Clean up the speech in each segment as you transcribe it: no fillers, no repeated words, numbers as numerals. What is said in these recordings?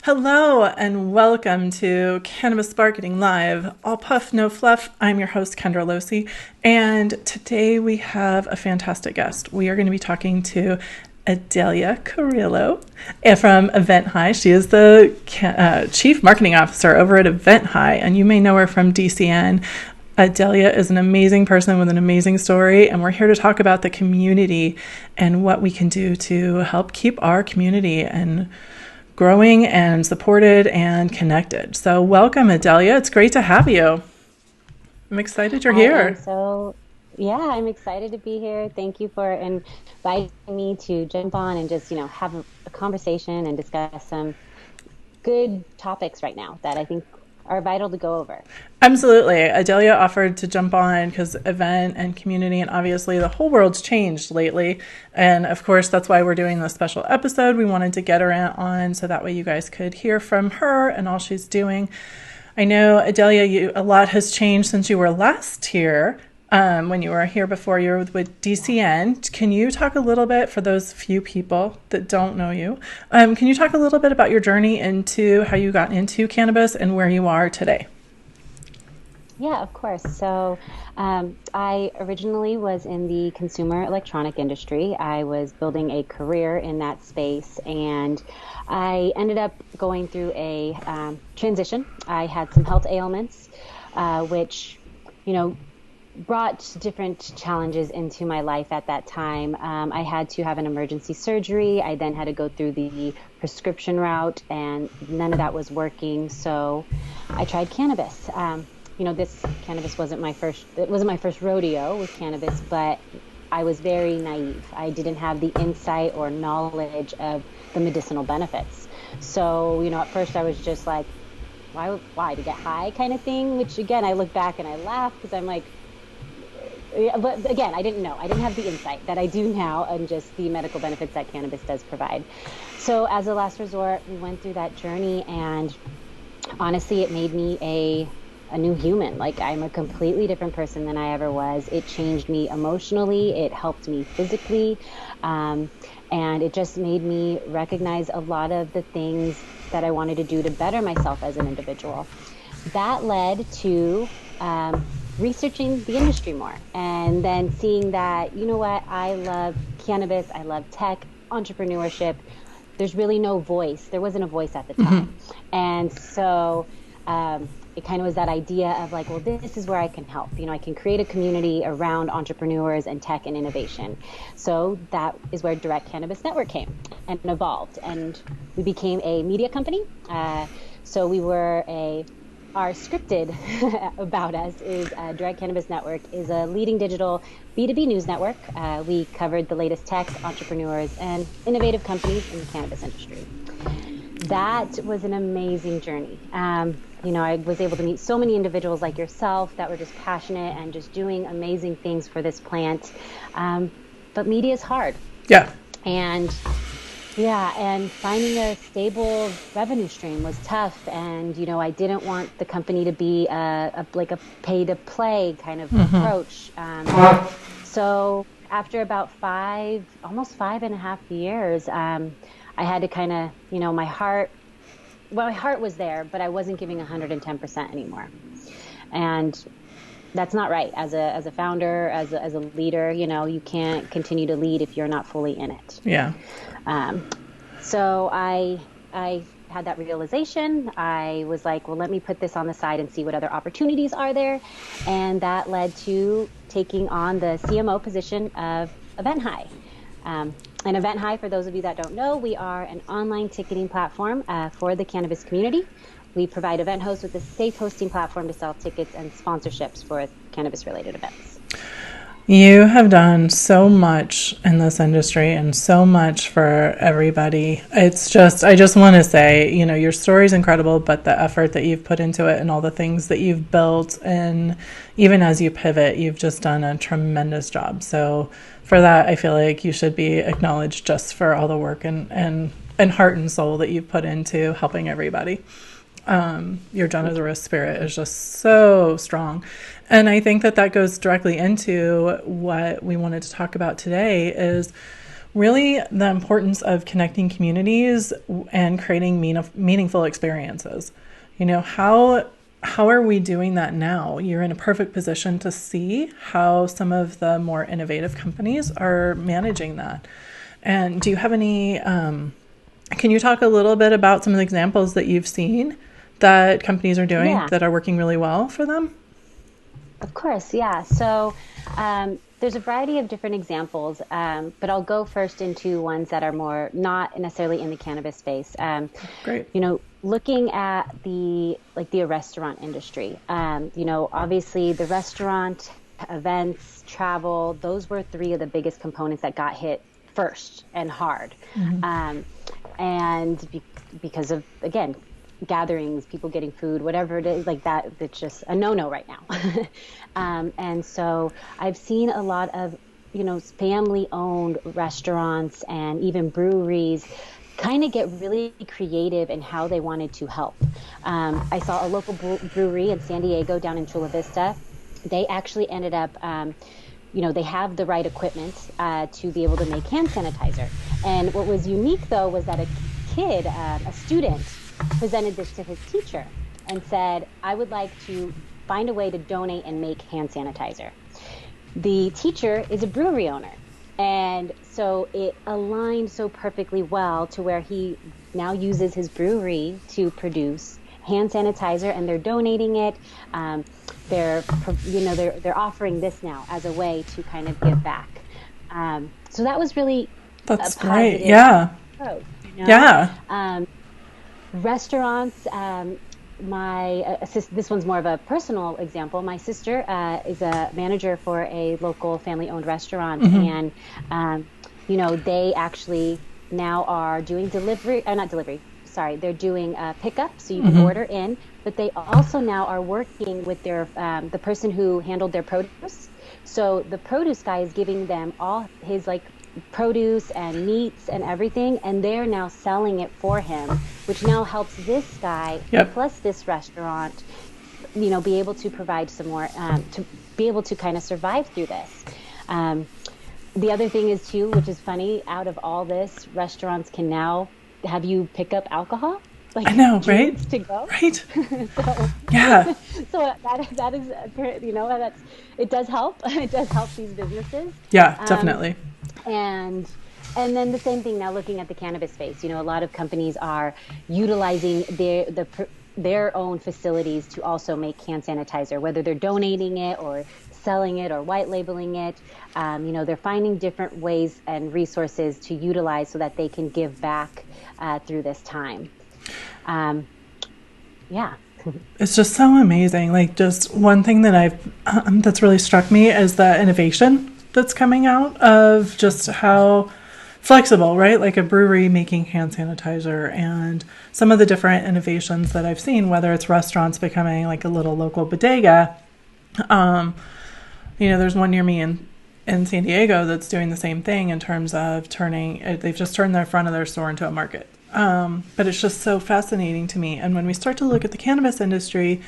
Hello and welcome to Cannabis Marketing Live. All puff, no fluff. I'm your host, Kendra Losee, and today we have a fantastic guest. We are going to be talking to Adelia Carrillo from EventHi. She is the Chief Marketing Officer over at EventHi, and you may know her from DCN. Adelia is an amazing person with an amazing story, and we're here to talk about the community and what we can do to help keep our community and growing and supported and connected. So welcome, Adelia. It's great to have you. I'm excited you're here. I'm excited to be here. Thank you for inviting me to jump on and just, have a conversation and discuss some good topics right now that I think are vital to go over. Absolutely. Adelia offered to jump on because event and community, and obviously the whole world's changed lately. And of course, that's why we're doing this special episode. We wanted to get her on so that way you guys could hear from her and all she's doing. I know, Adelia, a lot has changed since you were last here. When you were here before, you were with DCN. Can you talk a little bit, for those few people that don't know you, can you talk a little bit about your journey into how you got into cannabis and where you are today? Yeah, of course. So I originally was in the consumer electronic industry. I was building a career in that space, and I ended up going through a transition. I had some health ailments, which, brought different challenges into my life at that time. I had to have an emergency surgery. I then had to go through the prescription route, and none of that was working. So I tried cannabis. This cannabis wasn't my first rodeo with cannabis, but I was very naive. I didn't have the insight or knowledge of the medicinal benefits. So, at first I was just like, why to get high kind of thing, which again, I look back and I laugh because I'm like, but again, I didn't know. I didn't have the insight that I do now and just the medical benefits that cannabis does provide. So as a last resort, we went through that journey, and honestly, it made me a new human. Like, I'm a completely different person than I ever was. It changed me emotionally. It helped me physically. And it just made me recognize a lot of the things that I wanted to do to better myself as an individual. That led to researching the industry more, and then seeing that, I love cannabis, I love tech, entrepreneurship. There's really no voice. There wasn't a voice at the time. And so it kind of was that idea of like, well, this is where I can help. I can create a community around entrepreneurs and tech and innovation. So that is where Direct Cannabis Network came and evolved. And we became a media company. So we were our scripted about us is Direct Cannabis Network is a leading digital B2B news network. We covered the latest tech, entrepreneurs, and innovative companies in the cannabis industry. That was an amazing journey. I was able to meet so many individuals like yourself that were just passionate and just doing amazing things for this plant. But media is hard. Yeah. And finding a stable revenue stream was tough. And, I didn't want the company to be a pay-to-play kind of approach. So after about almost 5.5 years, I had to kind of, my heart was there, but I wasn't giving 110% anymore. And that's not right. As a founder, as a leader, you can't continue to lead if you're not fully in it. Yeah. So I had that realization. I was like, well, let me put this on the side and see what other opportunities are there. And that led to taking on the CMO position of EventHi. And EventHi, for those of you that don't know, we are an online ticketing platform for the cannabis community. We provide event hosts with a safe hosting platform to sell tickets and sponsorships for cannabis-related events. You have done so much in this industry and so much for everybody. I just want to say, your story is incredible, but the effort that you've put into it and all the things that you've built, and even as you pivot, you've just done a tremendous job. So for that, I feel like you should be acknowledged just for all the work and heart and soul that you've put into helping everybody. Your generous spirit is just so strong. And I think that goes directly into what we wanted to talk about today is really the importance of connecting communities and creating meaningful experiences. How are we doing that now? You're in a perfect position to see how some of the more innovative companies are managing that. And do you have any, can you talk a little bit about some of the examples that you've seen that companies are doing that are working really well for them? Of course, yeah. So there's a variety of different examples, but I'll go first into ones that are more not necessarily in the cannabis space. Great. Looking at the restaurant industry, obviously the restaurant, events, travel, those were three of the biggest components that got hit first and hard. Because of, again, gatherings, people getting food, whatever it is like that, it's just a no-no right now. And so I've seen a lot of, family-owned restaurants and even breweries kind of get really creative in how they wanted to help. I saw a local brewery in San Diego down in Chula Vista. They actually ended up, they have the right equipment to be able to make hand sanitizer. And what was unique, though, was that a kid, a student, presented this to his teacher and said, I would like to find a way to donate and make hand sanitizer. The teacher is a brewery owner. And so it aligned so perfectly well to where he now uses his brewery to produce hand sanitizer, and they're donating it. They're offering this now as a way to kind of give back. So that was really that's great. Yeah. Approach, Yeah. Restaurants. This one's more of a personal example. My sister is a manager for a local family-owned restaurant, and they actually now are doing they're doing pickup, so you can order in, but they also now are working with their the person who handled their produce. So the produce guy is giving them all his produce and meats and everything, and they're now selling it for him, which now helps this guy plus this restaurant be able to provide some more to be able to kind of survive through this. The other thing is too, which is funny, out of all this, restaurants can now have you pick up alcohol, I know, right? To go, right? So that is that's it does help. It does help these businesses. Yeah, definitely. And then the same thing now looking at the cannabis space. A lot of companies are utilizing their own facilities to also make hand sanitizer, whether they're donating it or selling it or white labeling it. They're finding different ways and resources to utilize so that they can give back through this time. It's just so amazing. Just one thing that that's really struck me is the innovation that's coming out of just how flexible, right? Like a brewery making hand sanitizer, and some of the different innovations that I've seen, whether it's restaurants becoming like a little local bodega. There's one near me in San Diego that's doing the same thing in terms of they've just turned the front of their store into a market. But it's just so fascinating to me. And when we start to look at the cannabis industry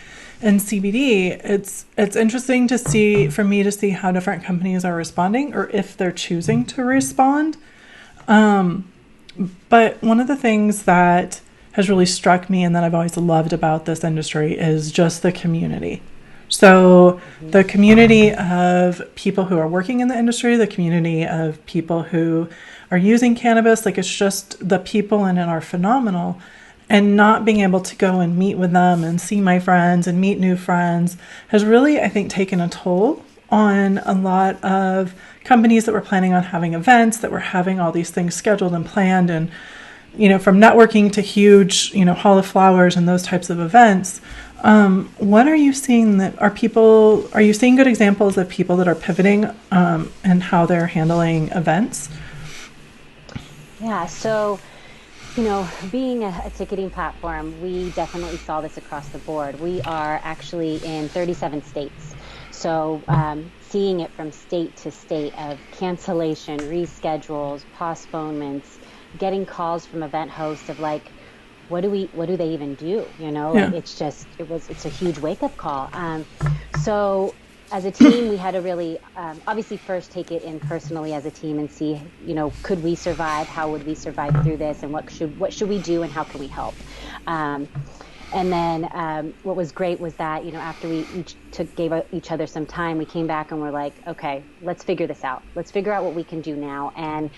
and CBD, it's interesting for me to see how different companies are responding, or if they're choosing to respond. But one of the things that has really struck me and that I've always loved about this industry is just the community. So the community of people who are working in the industry, the community of people who are using cannabis, it's just the people in it are phenomenal. And not being able to go and meet with them and see my friends and meet new friends has really, I think, taken a toll on a lot of companies that were planning on having events, that were having all these things scheduled and planned, and from networking to huge Hall of Flowers and those types of events. What are you seeing are you seeing good examples of people that are pivoting and how they're handling events? Yeah, so being a ticketing platform, we definitely saw this across the board. We are actually in 37 states. So seeing it from state to state of cancellation, reschedules, postponements, getting calls from event hosts of what do they even do? It's a huge wake up call. So as a team, we had to really obviously first take it in personally as a team and see, could we survive? How would we survive through this? And what should we do? And how can we help? And then what was great was that, after we gave each other some time, we came back and we're like, okay, let's figure this out. Let's figure out what we can do now. And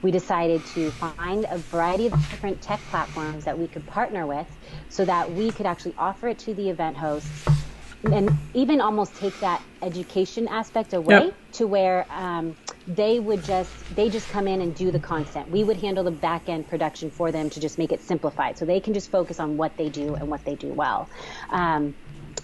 we decided to find a variety of different tech platforms that we could partner with so that we could actually offer it to the event hosts and even almost take that education aspect away to where they just come in and do the content. We would handle the back end production for them to just make it simplified so they can just focus on what they do and what they do well.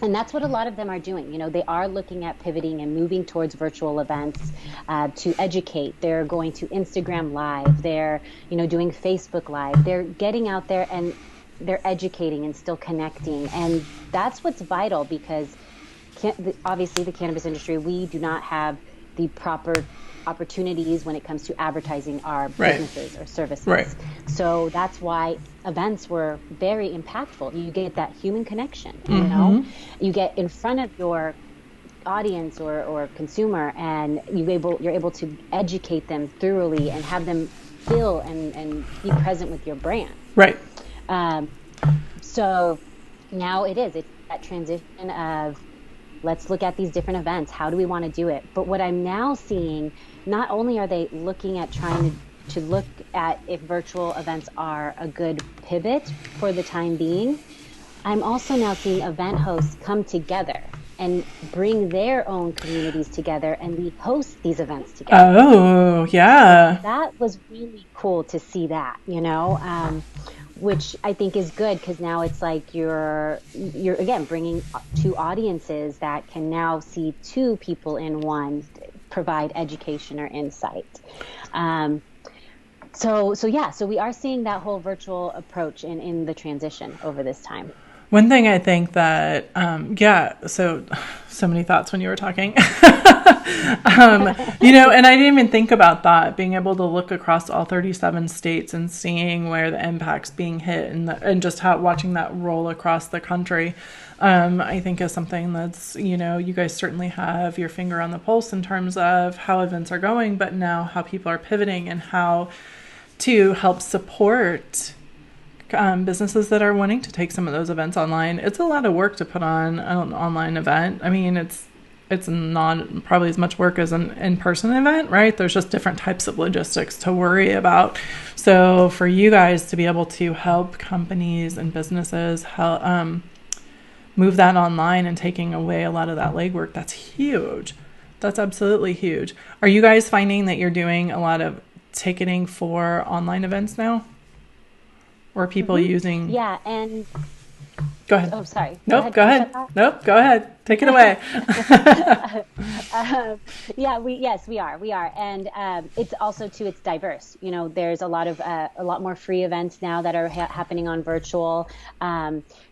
And that's what a lot of them are doing. They are looking at pivoting and moving towards virtual events to educate. They're going to Instagram Live. They're, doing Facebook Live. They're getting out there and they're educating and still connecting. And that's what's vital because obviously the cannabis industry, we do not have the proper opportunities when it comes to advertising our businesses or services. Right. So that's why events were very impactful. You get that human connection, you get in front of your audience or consumer and you're able to educate them thoroughly and have them feel and be present with your brand. Right. So now it's that transition of let's look at these different events. How do we want to do it? But what I'm now seeing, not only are they looking at trying to look at if virtual events are a good pivot for the time being, I'm also now seeing event hosts come together and bring their own communities together and we host these events together. Oh, yeah. So that was really cool to see that, which I think is good because now it's like you're again bringing two audiences that can now see two people in one provide education or insight. So we are seeing that whole virtual approach in the transition over this time. One thing I think that, so many thoughts when you were talking, and I didn't even think about that, being able to look across all 37 states and seeing where the impact's being hit and just watching that roll across the country, I think is something that's, you guys certainly have your finger on the pulse in terms of how events are going, but now how people are pivoting and how to help support businesses that are wanting to take some of those events online. It's a lot of work to put on an online event. I mean, it's not probably as much work as an in-person event, right? There's just different types of logistics to worry about. So for you guys to be able to help companies and businesses help move that online and taking away a lot of that legwork, that's huge. That's absolutely huge. Are you guys finding that you're doing a lot of ticketing for online events now? Or people using... Yeah, and... Go ahead. Oh, sorry. Nope, go ahead. Nope, go ahead. Take it away. Yes, we are. And it's also, too, it's diverse. There's a lot more free events now that are happening on virtual.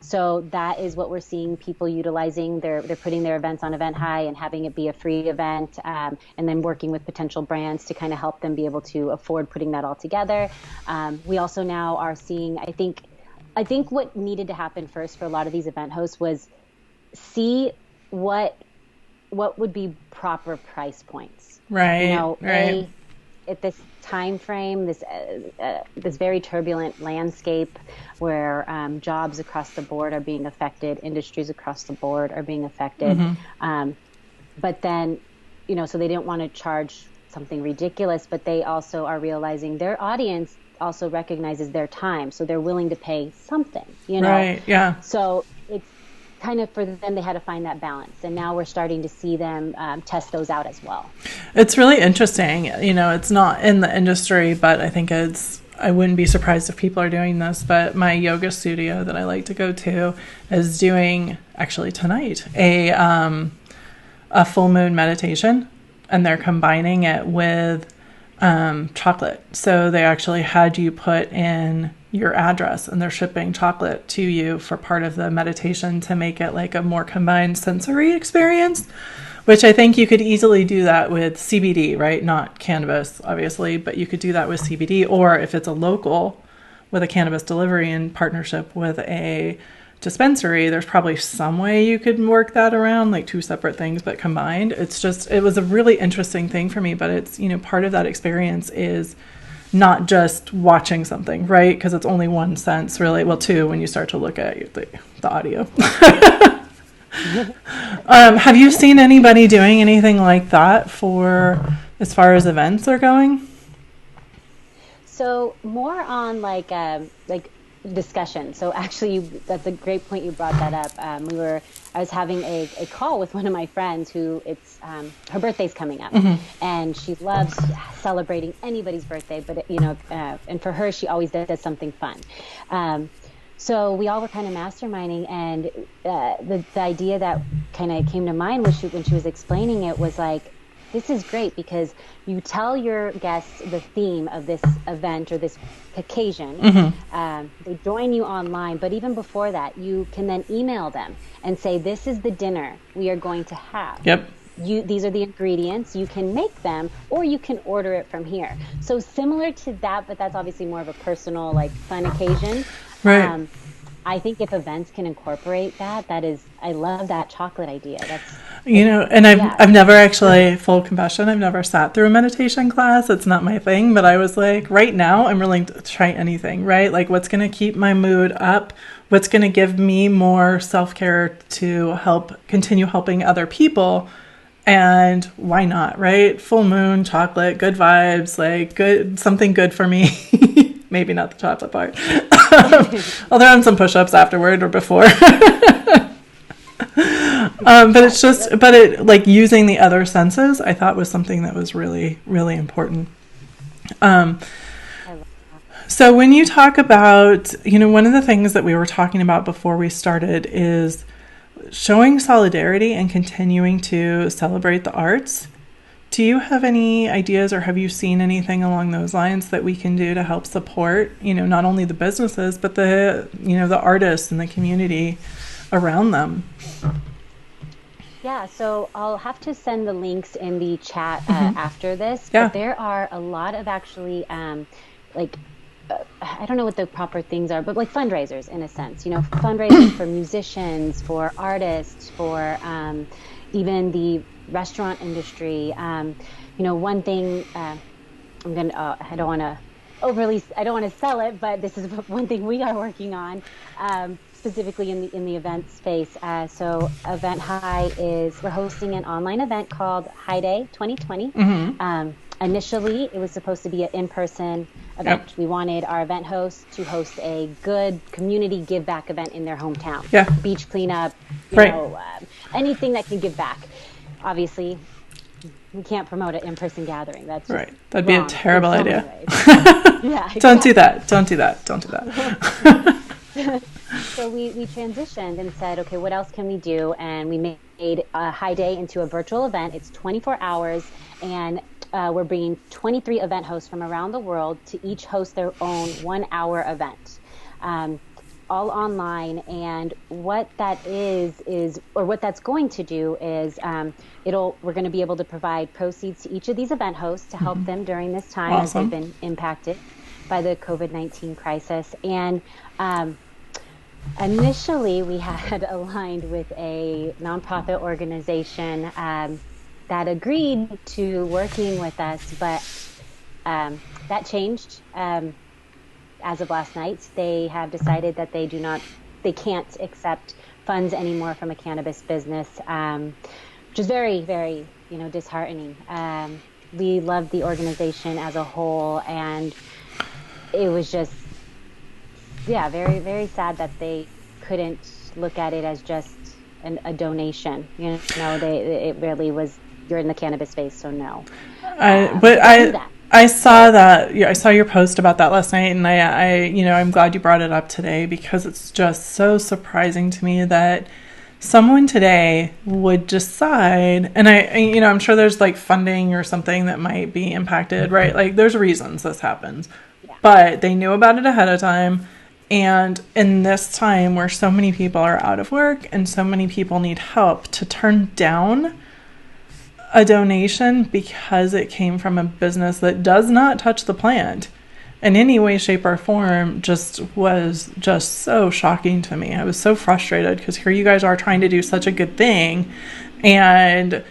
So that is what we're seeing people utilizing. They're putting their events on EventHi and having it be a free event, and then working with potential brands to kind of help them be able to afford putting that all together. We also now are seeing, I think what needed to happen first for a lot of these event hosts was see what would be proper price points. Right. Right. At this time frame, this very turbulent landscape where jobs across the board are being affected, industries across the board are being affected. Mm-hmm. But then, so they didn't want to charge something ridiculous, but they also are realizing their audience also recognizes their time, so they're willing to pay something, Right, yeah. So it's kind of for them, they had to find that balance, and now we're starting to see them test those out as well. It's really interesting. It's not in the industry, but I think I wouldn't be surprised if people are doing this, but my yoga studio that I like to go to is doing, actually tonight, a full moon meditation, and they're combining it with chocolate. So they actually had you put in your address and they're shipping chocolate to you for part of the meditation to make it like a more combined sensory experience, which I think you could easily do that with CBD, right? Not cannabis, obviously, but you could do that with CBD, or if it's a local, with a cannabis delivery in partnership with a dispensary, there's probably some way you could work that around, like two separate things but combined. It was a really interesting thing for me, but it's, part of that experience is not just watching something, right? Because it's only one sense, really. Well, two, when you start to look at the audio. Have you seen anybody doing anything like that for as far as events are going? So more on like discussion. So actually, that's a great point you brought that up. I was having a call with one of my friends who her birthday's coming up, and she loves celebrating anybody's birthday, but and for her, she always does something fun. So we all were kind of masterminding, and the idea that kind of came to mind when she was explaining it was like, this is great because you tell your guests the theme of this event or this occasion. They join you online, but even before that, you can then email them and say, this is the dinner we are going to have. Yep. These are the ingredients. You can make them, or you can order it from here. So similar to that, but that's obviously more of a personal, like, fun occasion. Right. I think if events can incorporate I love that chocolate idea. I've never actually, full confession, I've never sat through a meditation class. It's not my thing, but I was like, right now I'm willing to try anything, right? Like, what's going to keep my mood up? What's going to give me more self-care to help continue helping other people? And why not, right? Full moon, chocolate, good vibes, like something good for me. Maybe not the chocolate part. I'll throw on some push-ups afterward or before. But using the other senses, I thought was something that was really, really important. So when you talk about, one of the things that we were talking about before we started is showing solidarity and continuing to celebrate the arts. Do you have any ideas, or have you seen anything along those lines that we can do to help support, not only the businesses, but the artists and the community around them? Yeah, so I'll have to send the links in the chat after this. Yeah. But there are a lot of actually, I don't know what the proper things are, but like fundraisers in a sense, fundraisers for musicians, for artists, for even the restaurant industry. One thing I don't want to sell it, but this is one thing we are working on, specifically in the event space. So EventHi we're hosting an online event called Hi Day 2020. Initially, it was supposed to be an in-person event. Yep. We wanted our event hosts to host a good community give-back event in their hometown. Yeah. Beach cleanup, anything that can give back. Obviously, we can't promote an in-person gathering. That's right. That'd be a terrible idea. Yeah, exactly. Don't do that. So we transitioned and said, okay, what else can we do? And we made a Hi Day into a virtual event. It's 24 hours, and we're bringing 23 event hosts from around the world to each host their own 1-hour event. All online, and what that is what that's going to do is we're going to be able to provide proceeds to each of these event hosts to help them during this time. Awesome. As they've been impacted by the COVID-19 crisis. And initially we had aligned with a nonprofit organization that agreed to working with us, but that changed. As of last night, they have decided that they can't accept funds anymore from a cannabis business, which is very, very, disheartening. We loved the organization as a whole, and it was just, very, very sad that they couldn't look at it as just a donation. It really was. You're in the cannabis space, so no. I saw that. I saw your post about that last night, and I'm glad you brought it up today, because it's just so surprising to me that someone today would decide, and I'm sure there's like funding or something that might be impacted, right? Like, there's reasons this happens, but they knew about it ahead of time. And in this time where so many people are out of work and so many people need help, to turn down a donation because it came from a business that does not touch the plant in any way, shape, or form was just so shocking to me. I was so frustrated because here you guys are trying to do such a good thing, and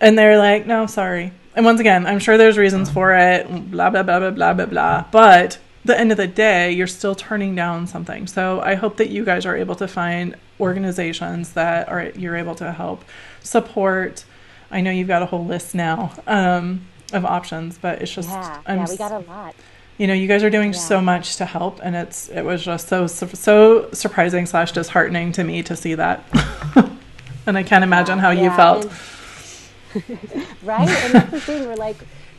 they're like, no, sorry. And once again, I'm sure there's reasons for it, blah, blah, blah, blah, blah, blah, blah. But at the end of the day, you're still turning down something. So I hope that you guys are able to find organizations that you're able to help support. I know you've got a whole list now of options, but it's just, we got a lot. You guys are doing so much to help, and it was just so surprising / disheartening to me to see that. And I can't imagine how you felt. Right? And that's the thing. We're like,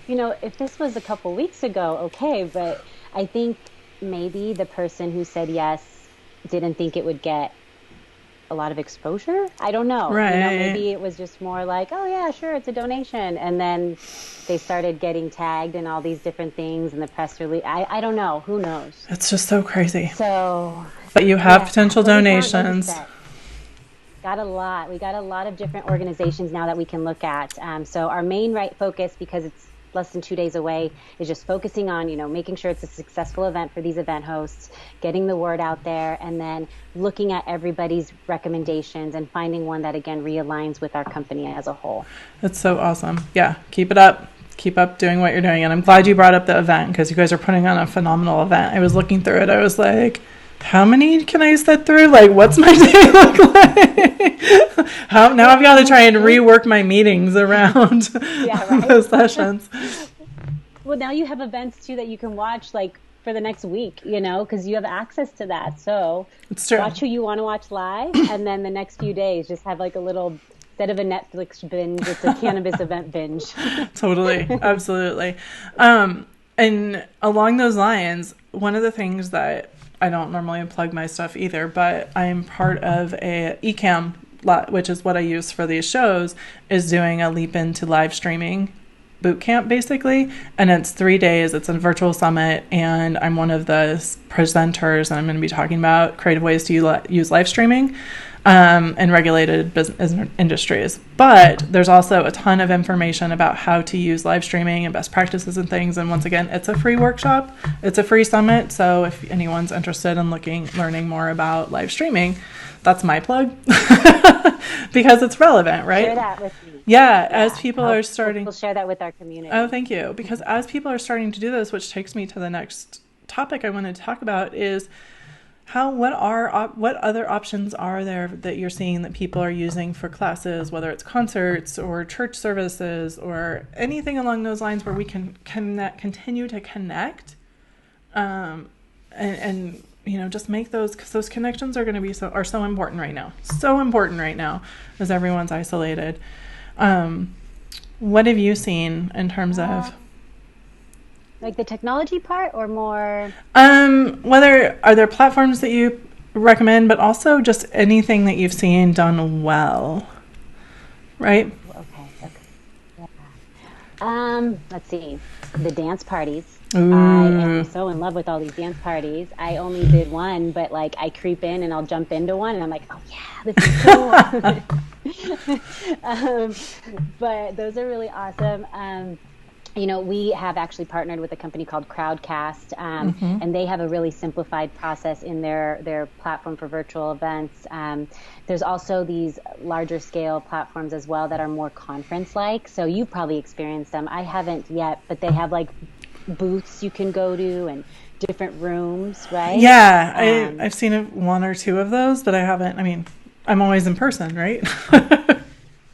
if this was a couple weeks ago, okay, but I think maybe the person who said yes didn't think it would get a lot of exposure. I don't know. Right. Maybe it was just more like, oh yeah, sure, it's a donation. And then they started getting tagged in all these different things in the press release. I don't know. Who knows? It's just so crazy. So, but you have potential donations. Got a lot. We got a lot of different organizations now that we can look at. So our main focus, because it's less than 2 days away, is just focusing on, making sure it's a successful event for these event hosts, getting the word out there, and then looking at everybody's recommendations and finding one that, again, realigns with our company as a whole. That's so awesome. Yeah, keep it up. Keep up doing what you're doing. And I'm glad you brought up the event, because you guys are putting on a phenomenal event. I was looking through it. I was like, how many can I sit through? Like, what's my day look like? Now I've got to try and rework my meetings around those sessions. Well, now you have events too that you can watch for the next week, because you have access to that. So it's true. Watch who you want to watch live, and then the next few days just have a little, instead of a Netflix binge, it's a cannabis event binge. Totally. Absolutely. And along those lines, one of the things that I don't normally plug my stuff either, but I'm part of a eCam, which is what I use for these shows, is doing a leap into live streaming boot camp, basically. And it's 3 days. It's a virtual summit, and I'm one of the presenters, and I'm going to be talking about creative ways to use live streaming in regulated business industries. But there's also a ton of information about how to use live streaming and best practices and things. And once again, it's a free workshop. It's a free summit. So if anyone's interested in learning more about live streaming, that's my plug. Because it's relevant, right? Share that with me. Yeah, as people are starting... We'll share that with our community. Oh, thank you. Because as people are starting to do this, which takes me to the next topic I wanted to talk about, is what other options are there that you're seeing that people are using for classes, whether it's concerts or church services or anything along those lines where we can continue to connect, and just make those, because those connections are going to be so important right now. So important right now as everyone's isolated. What have you seen in terms of the technology part, or more? Whether are there platforms that you recommend, but also just anything that you've seen done well, right? Okay. Yeah. Let's see. The dance parties. Ooh. I am so in love with all these dance parties. I only did one, but I creep in and I'll jump into one, and I'm like, oh yeah, this is cool. But those are really awesome. We have actually partnered with a company called Crowdcast, and they have a really simplified process in their platform for virtual events. There's also these larger scale platforms as well that are more conference-like. So you've probably experienced them. I haven't yet, but they have booths you can go to and different rooms, right? Yeah, I've seen one or two of those, but I haven't. I mean, I'm always in person, right?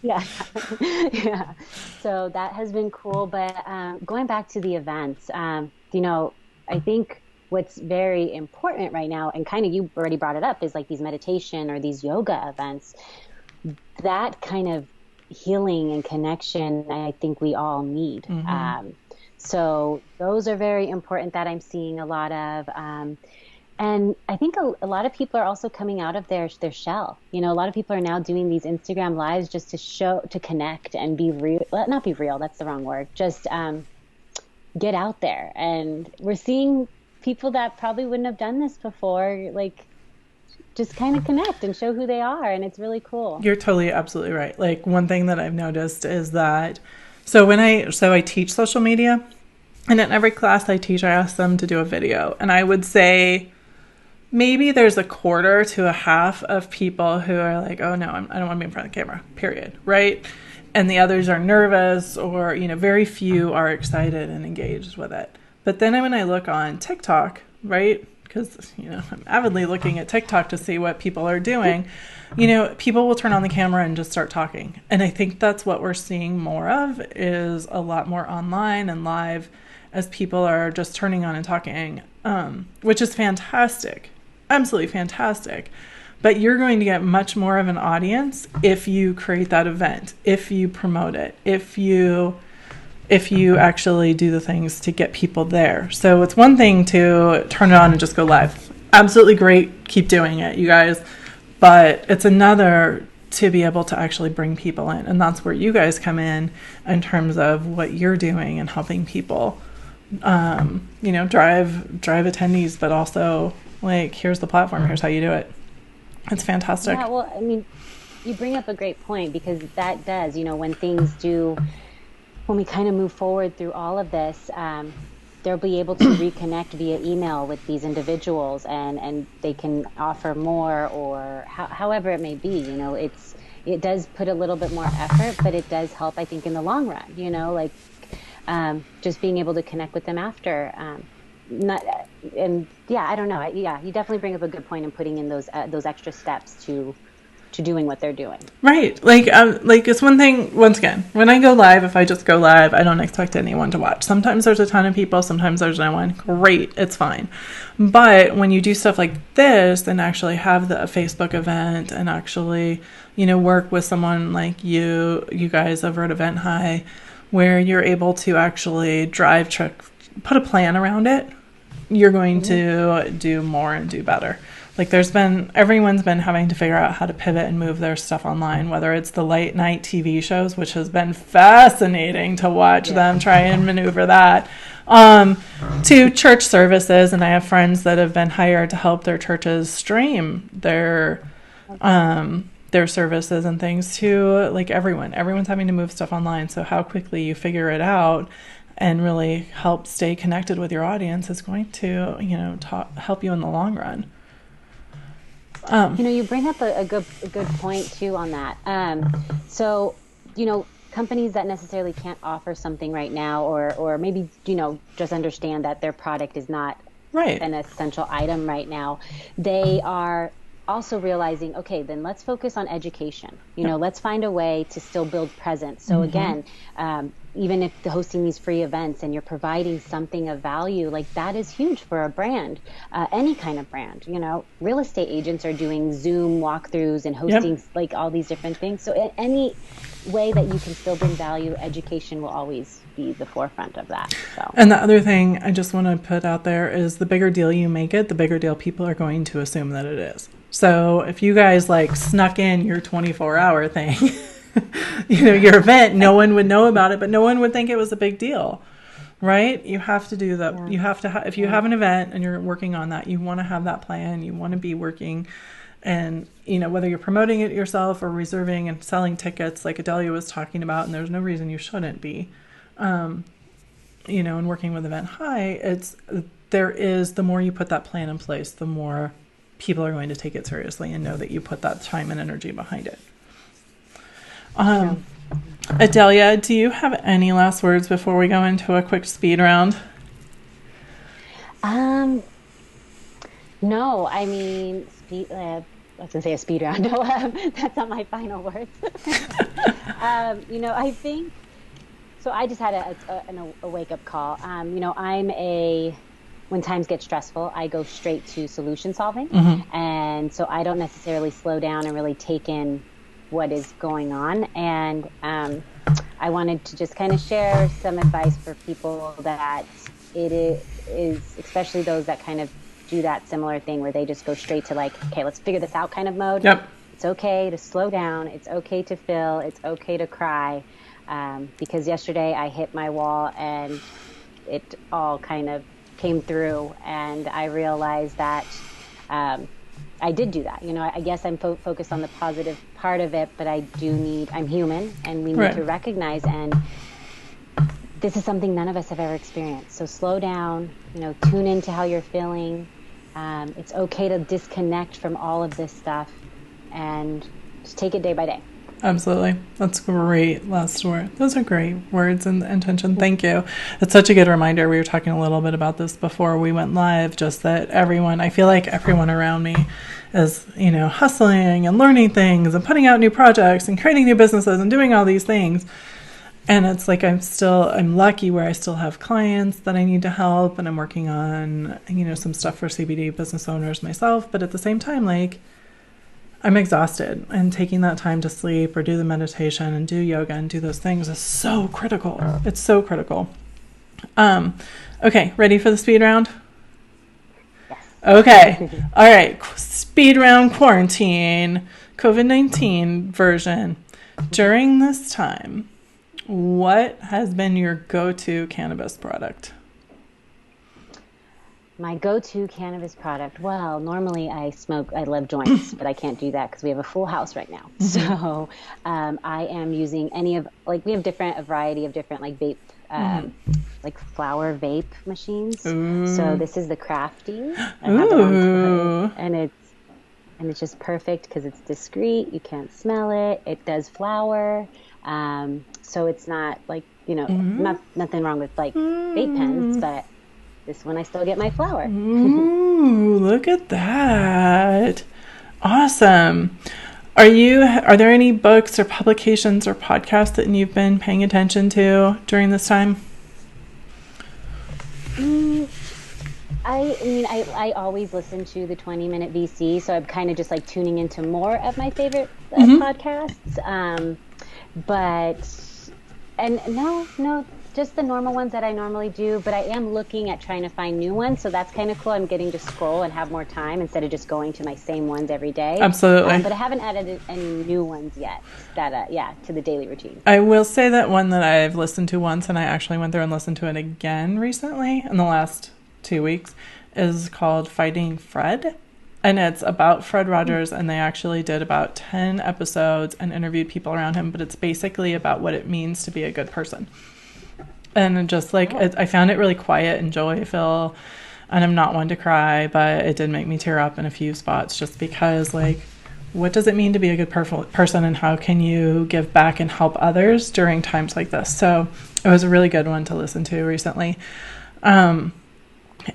Yeah. Yeah. So that has been cool. But going back to the events, I think what's very important right now, and kind of you already brought it up, is these meditation or these yoga events. That kind of healing and connection, I think we all need. Mm-hmm. So those are very important that I'm seeing a lot of. And I think a lot of people are also coming out of their shell. A lot of people are now doing these Instagram lives just to connect and be real. Not be real, that's the wrong word. Just get out there. And we're seeing people that probably wouldn't have done this before, just kind of connect and show who they are. And it's really cool. You're totally, absolutely right. One thing that I've noticed is that, so I teach social media. And in every class I teach, I ask them to do a video. And I would say maybe there's a quarter to a half of people who are like, oh no, I don't want to be in front of the camera, period, right? And the others are nervous, or, very few are excited and engaged with it. But then when I look on TikTok, right, because, I'm avidly looking at TikTok to see what people are doing, people will turn on the camera and just start talking. And I think that's what we're seeing more of, is a lot more online and live, as people are just turning on and talking, which is fantastic. Absolutely fantastic. But you're going to get much more of an audience if you create that event, if you promote it, if you actually do the things to get people there. So it's one thing to turn it on and just go live. Absolutely great. Keep doing it, you guys. But it's another to be able to actually bring people in. And that's where you guys come in terms of what you're doing and helping people, drive attendees, but also like, here's the platform, here's how you do it. It's fantastic. Yeah, well, I mean, you bring up a great point, because that does, when we kind of move forward through all of this, they'll be able to reconnect via email with these individuals, and they can offer more, or however it may be. It does put a little bit more effort, but it does help, I think, in the long run. Just being able to connect with them after. I don't know. You definitely bring up a good point in putting in those extra steps to doing what they're doing. Right. It's one thing, once again, when I go live, if I just go live, I don't expect anyone to watch. Sometimes there's a ton of people, sometimes there's no one. Great. It's fine. But when you do stuff like this and actually have the Facebook event and actually, work with someone like you guys over at EventHi, where you're able to actually put a plan around it, you're going to do more and do better. Everyone's been having to figure out how to pivot and move their stuff online, whether it's the late night TV shows, which has been fascinating to watch them try and maneuver that, to church services. And I have friends that have been hired to help their churches stream their services and things to everyone's having to move stuff online. So how quickly you figure it out and really help stay connected with your audience is going to, help you in the long run. You bring up a good point too on that. So, companies that necessarily can't offer something right now, or maybe, just understand that their product is not an essential item right now, they are also realizing, okay, then let's focus on education. Let's find a way to still build presence. So again, even if hosting these free events and you're providing something of value, that is huge for a brand, any kind of brand. Real estate agents are doing Zoom walkthroughs and hosting all these different things. So any way that you can still bring value, education will always be the forefront of that. So. And the other thing I just want to put out there is, the bigger deal you make it, the bigger deal people are going to assume that it is. So if you guys snuck in your 24-hour thing, your event, no one would know about it, but no one would think it was a big deal, right? You have to do that. Yeah. You have to, if you have an event and you're working on that, you want to have that plan. You want to be working, and whether you're promoting it yourself or reserving and selling tickets, like Adelia was talking about, and there's no reason you shouldn't be, and working with EventHi, the more you put that plan in place, the more people are going to take it seriously and know that you put that time and energy behind it. Adelia, do you have any last words before we go into a quick speed round? No, I mean, I was going to say a speed round. No, that's not my final words. I think, so I just had a wake-up call. When times get stressful, I go straight to solution solving. Mm-hmm. And so I don't necessarily slow down and really take in what is going on. And I wanted to just kind of share some advice for people that it is, especially those that kind of do that similar thing where they just go straight to okay, let's figure this out kind of mode. Yep. It's okay to slow down. It's okay to feel. It's okay to cry. Because yesterday I hit my wall and it all kind of came through, and I realized that I did do that. I guess I'm focused on the positive part of it, but I'm human, and we need to recognize and this is something none of us have ever experienced. So slow down, tune into how you're feeling. It's okay to disconnect from all of this stuff and just take it day by day. Absolutely. That's great last word. Those are great words and intention. Thank you. It's such a good reminder. We were talking a little bit about this before we went live, just that I feel like everyone around me is, hustling and learning things and putting out new projects and creating new businesses and doing all these things. And it's like I'm lucky where I still have clients that I need to help, and I'm working on, some stuff for CBD business owners myself. But at the same time, I'm exhausted, and taking that time to sleep or do the meditation and do yoga and do those things is so critical. It's so critical. Okay, ready for the speed round? Yes. Okay. All right. Speed round quarantine, COVID-19 version. During this time, what has been your go-to cannabis product? My go-to cannabis product. Well, normally I love joints, but I can't do that because we have a full house right now. So I am using we have a variety of different vape, flower vape machines. Ooh. So this is the Crafty. I have it on, and it's just perfect because it's discreet. You can't smell it. It does flower. So it's not nothing wrong with vape pens, but this one I still get my flower. Ooh, look at that. Awesome. Are there any books or publications or podcasts that you've been paying attention to during this time? I always listen to the 20-minute VC, so I'm kind of just tuning into more of my favorite podcasts. No, just the normal ones that I normally do, but I am looking at trying to find new ones, so that's kind of cool. I'm getting to scroll and have more time instead of just going to my same ones every day. Absolutely. But I haven't added any new ones yet to the daily routine. I will say that one that I've listened to once, and I actually went there and listened to it again recently in the last 2 weeks, is called Fighting Fred. And it's about Fred Rogers, and they actually did about 10 episodes and interviewed people around him, but it's basically about what it means to be a good person. And just I found it really quiet and joyful, and I'm not one to cry, but it did make me tear up in a few spots just because, what does it mean to be a good person, and how can you give back and help others during times like this? So it was a really good one to listen to recently.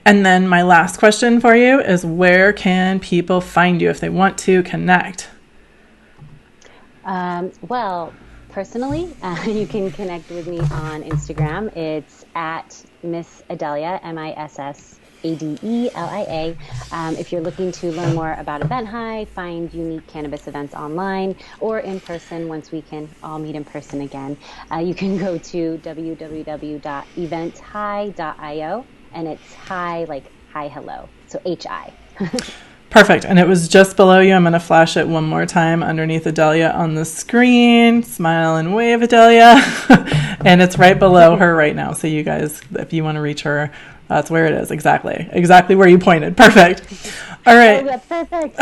And then my last question for you is, where can people find you if they want to connect? Well, personally, you can connect with me on Instagram. It's at Miss Adelia, MissAdelia. If you're looking to learn more about EventHi, find unique cannabis events online or in person once we can all meet in person again, you can go to www.eventhi.io, and it's hi hello, so HI. Perfect. And it was just below you. I'm going to flash it one more time underneath Adelia on the screen. Smile and wave, Adelia. And it's right below her right now. So you guys, if you want to reach her, that's where it is. Exactly where you pointed. Perfect. All right. Oh, that's perfect.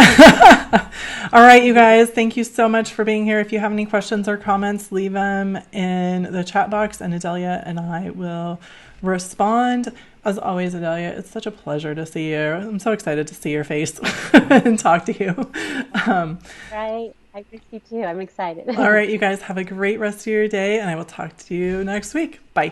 All right, you guys, thank you so much for being here. If you have any questions or comments, leave them in the chat box, and Adelia and I will respond. As always, Adelia, it's such a pleasure to see you. I'm so excited to see your face and talk to you. Right. I miss you too. I'm excited. All right, you guys, have a great rest of your day, and I will talk to you next week. Bye.